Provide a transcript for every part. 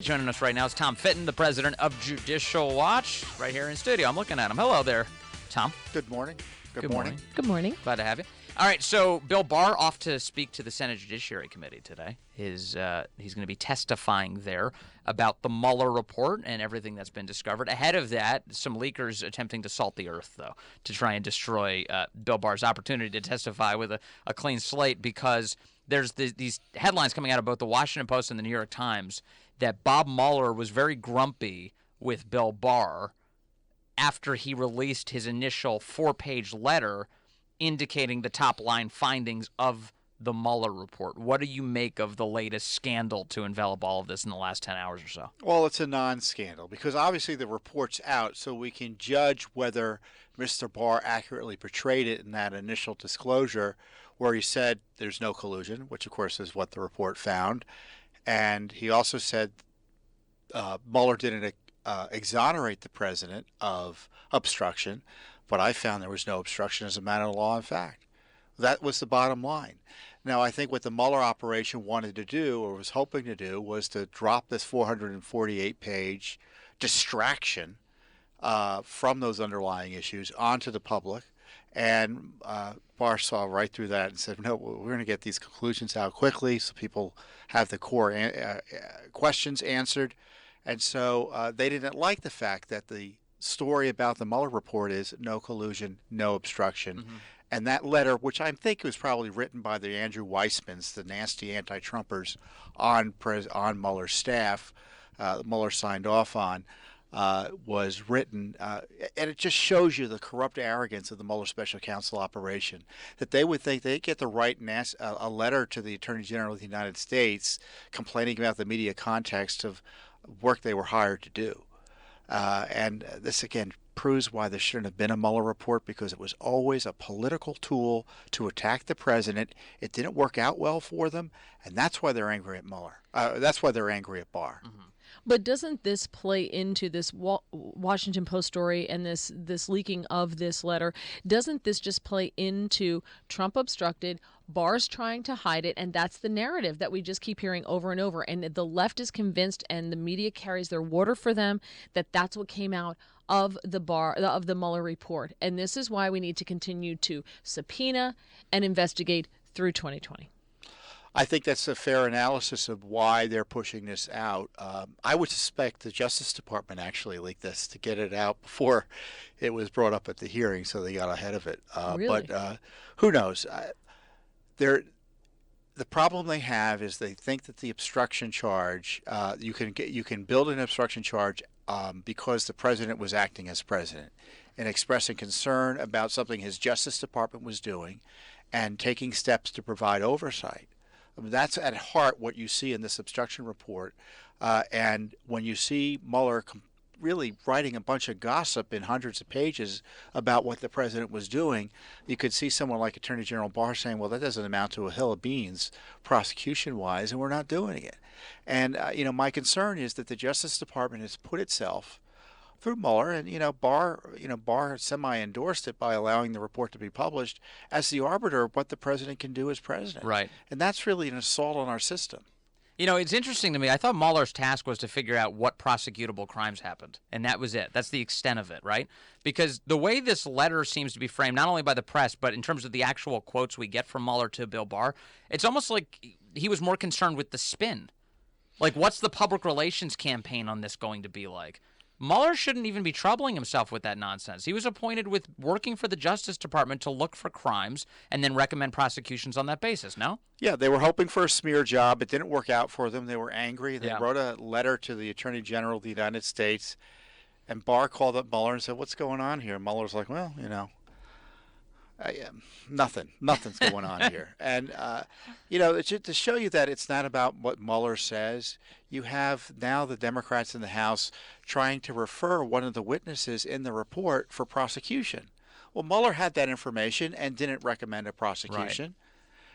Joining us right now is Tom Fitton, the president of Judicial Watch, right here in studio. I'm looking at him. Hello there, Tom. Good morning. Good morning. Good morning. Glad to have you. All right, so Bill Barr off to speak to the Senate Judiciary Committee today. He's going to be testifying there about the Mueller report and everything that's been discovered. Ahead of that, some leakers attempting to salt the earth, though, to try and destroy Bill Barr's opportunity to testify with a clean slate, because there's these headlines coming out of both the Washington Post and the New York Times that Bob Mueller was very grumpy with Bill Barr after he released his initial 4-page letter indicating the top-line findings of the Mueller report. What do you make of the latest scandal to envelop all of this in the last 10 hours or so? Well, it's a non-scandal because obviously the report's out, so we can judge whether Mr. Barr accurately portrayed it in that initial disclosure where he said there's no collusion, which of course is what the report found. And he also said Mueller didn't exonerate the president of obstruction, but I found there was no obstruction as a matter of law and fact. That was the bottom line. Now, I think what the Mueller operation wanted to do, or was hoping to do, was to drop this 448-page distraction from those underlying issues onto the public. And Barr saw right through that and said, no, we're going to get these conclusions out quickly so people have the core questions answered. And so they didn't like the fact that the story about the Mueller report is no collusion, no obstruction. Mm-hmm. And that letter, which I think was probably written by the Andrew Weissmans, the nasty anti-Trumpers on Mueller's staff, Mueller signed off on, was written, and it just shows you the corrupt arrogance of the Mueller special counsel operation, that they would think they'd get to write a letter to the Attorney General of the United States complaining about the media context of work they were hired to do. And this, again, proves why there shouldn't have been a Mueller report, because it was always a political tool to attack the president. It didn't work out well for them, and that's why they're angry at Mueller. That's why they're angry at Barr. Mm-hmm. But doesn't this play into this Washington Post story and this leaking of this letter? Doesn't this just play into Trump obstructed, Barr's trying to hide it, and that's the narrative that we just keep hearing over and over? And the left is convinced, and the media carries their water for them, that that's what came out of the Mueller report. And this is why we need to continue to subpoena and investigate through 2020. I think that's a fair analysis of why they're pushing this out. I would suspect the Justice Department actually leaked this to get it out before it was brought up at the hearing, so they got ahead of it. Really? But who knows? The problem they have is they think that the obstruction charge, you can build an obstruction charge because the president was acting as president and expressing concern about something his Justice Department was doing and taking steps to provide oversight. That's at heart what you see in this obstruction report. And when you see Mueller really writing a bunch of gossip in hundreds of pages about what the president was doing, you could see someone like Attorney General Barr saying, well, that doesn't amount to a hill of beans prosecution-wise, and we're not doing it. And, my concern is that the Justice Department has put itself through Mueller, and Barr semi-endorsed it by allowing the report to be published as the arbiter of what the president can do as president. Right. And that's really an assault on our system. It's interesting to me. I thought Mueller's task was to figure out what prosecutable crimes happened, and that was it. That's the extent of it, right? Because the way this letter seems to be framed, not only by the press, but in terms of the actual quotes we get from Mueller to Bill Barr, it's almost like he was more concerned with the spin. Like, what's the public relations campaign on this going to be like? Mueller shouldn't even be troubling himself with that nonsense. He was appointed with working for the Justice Department to look for crimes and then recommend prosecutions on that basis, no? Yeah, they were hoping for a smear job. It didn't work out for them. They were angry. They wrote a letter to the Attorney General of the United States, and Barr called up Mueller and said, what's going on here? Mueller's like, well, nothing's going on here. And, to show you that it's not about what Mueller says, you have now the Democrats in the House trying to refer one of the witnesses in the report for prosecution. Well, Mueller had that information and didn't recommend a prosecution. Right.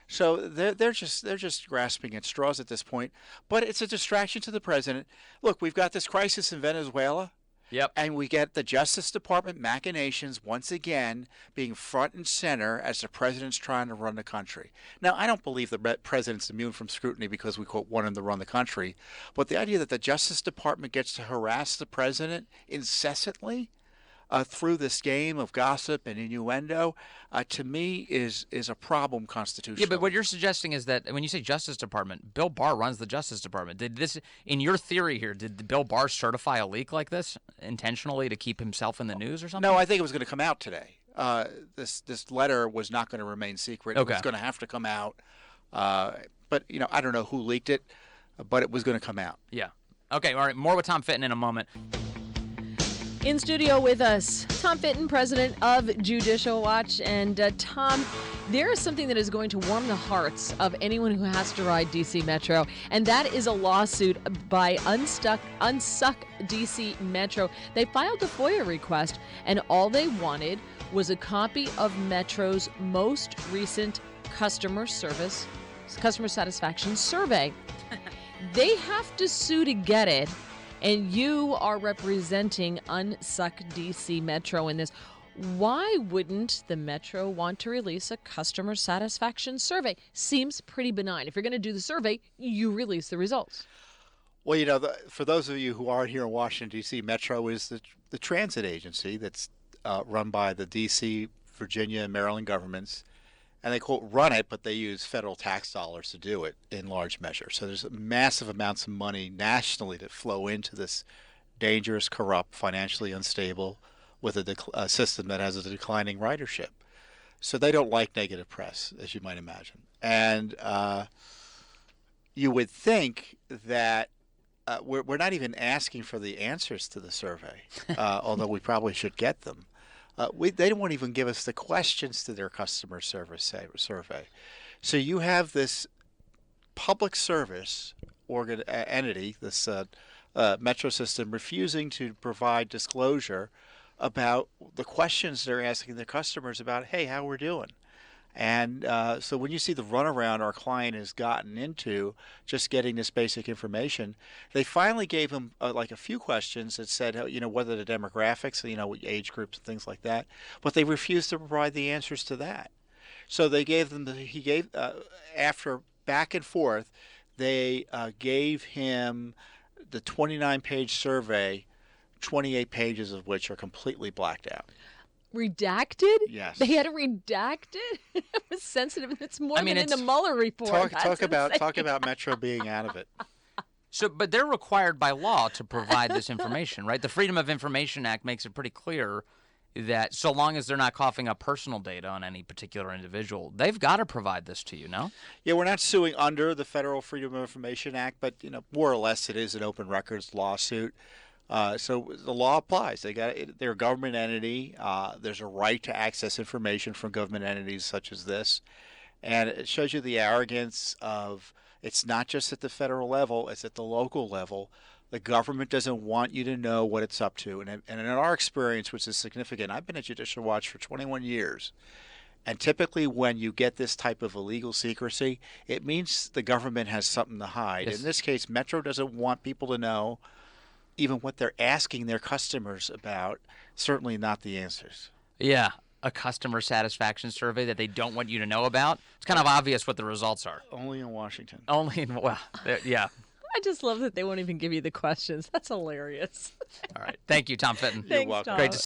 So they're just grasping at straws at this point. But it's a distraction to the president. Look, we've got this crisis in Venezuela. Yep. And we get the Justice Department machinations once again being front and center as the president's trying to run the country. Now, I don't believe the president's immune from scrutiny because we quote want him to run the country, but the idea that the Justice Department gets to harass the president incessantly through this game of gossip and innuendo, to me is a problem constitutionally. Yeah, but what you're suggesting is that when you say Justice Department, Bill Barr runs the Justice Department. Did this, in your theory here, did Bill Barr certify a leak like this intentionally to keep himself in the news or something? No, I think it was going to come out today. This letter was not going to remain secret. Okay. It was going to have to come out. But I don't know who leaked it, but it was going to come out. Yeah. Okay, all right, more with Tom Fitton in a moment. In studio with us, Tom Fitton, president of Judicial Watch. And Tom, there is something that is going to warm the hearts of anyone who has to ride DC Metro, and that is a lawsuit by Unsuck DC Metro. They filed a FOIA request, and all they wanted was a copy of Metro's most recent customer satisfaction survey. They have to sue to get it. And you are representing Unsuck DC Metro in this. Why wouldn't the Metro want to release a customer satisfaction survey? Seems pretty benign. If you're going to do the survey, you release the results. Well, for those of you who aren't here in Washington, D.C., Metro is the transit agency that's run by the D.C., Virginia, and Maryland governments. And they, quote, run it, but they use federal tax dollars to do it in large measure. So there's massive amounts of money nationally that flow into this dangerous, corrupt, financially unstable, with a system that has a declining ridership. So they don't like negative press, as you might imagine. And you would think that we're not even asking for the answers to the survey, although we probably should get them. They won't even give us the questions to their customer service survey. So you have this public service entity, this Metro system, refusing to provide disclosure about the questions they're asking their customers about, hey, how we're doing. And so when you see the runaround our client has gotten into just getting this basic information, they finally gave him like a few questions that said, whether the demographics, age groups and things like that, but they refused to provide the answers to that. So they gave them, after back and forth, they gave him the 29-page survey, 28 pages of which are completely blacked out. Redacted? Yes. They had it redacted? It was sensitive. It's more than in the Mueller report. Talk about Metro being out of it. So, but they're required by law to provide this information, right? The Freedom of Information Act makes it pretty clear that so long as they're not coughing up personal data on any particular individual, they've got to provide this to you, no? Yeah, we're not suing under the Federal Freedom of Information Act, but more or less it is an open records lawsuit. So the law applies. They're a government entity. There's a right to access information from government entities such as this, and it shows you the arrogance of it's not just at the federal level; it's at the local level. The government doesn't want you to know what it's up to, and in our experience, which is significant, I've been at Judicial Watch for 21 years. And typically when you get this type of illegal secrecy, it means the government has something to hide. Yes. In this case, Metro doesn't want people to know even what they're asking their customers about, certainly not the answers. Yeah, a customer satisfaction survey that they don't want you to know about. It's kind of obvious what the results are. Only in Washington. Yeah. I just love that they won't even give you the questions. That's hilarious. All right. Thank you, Tom Fitton. Thanks, welcome. Tom. Great to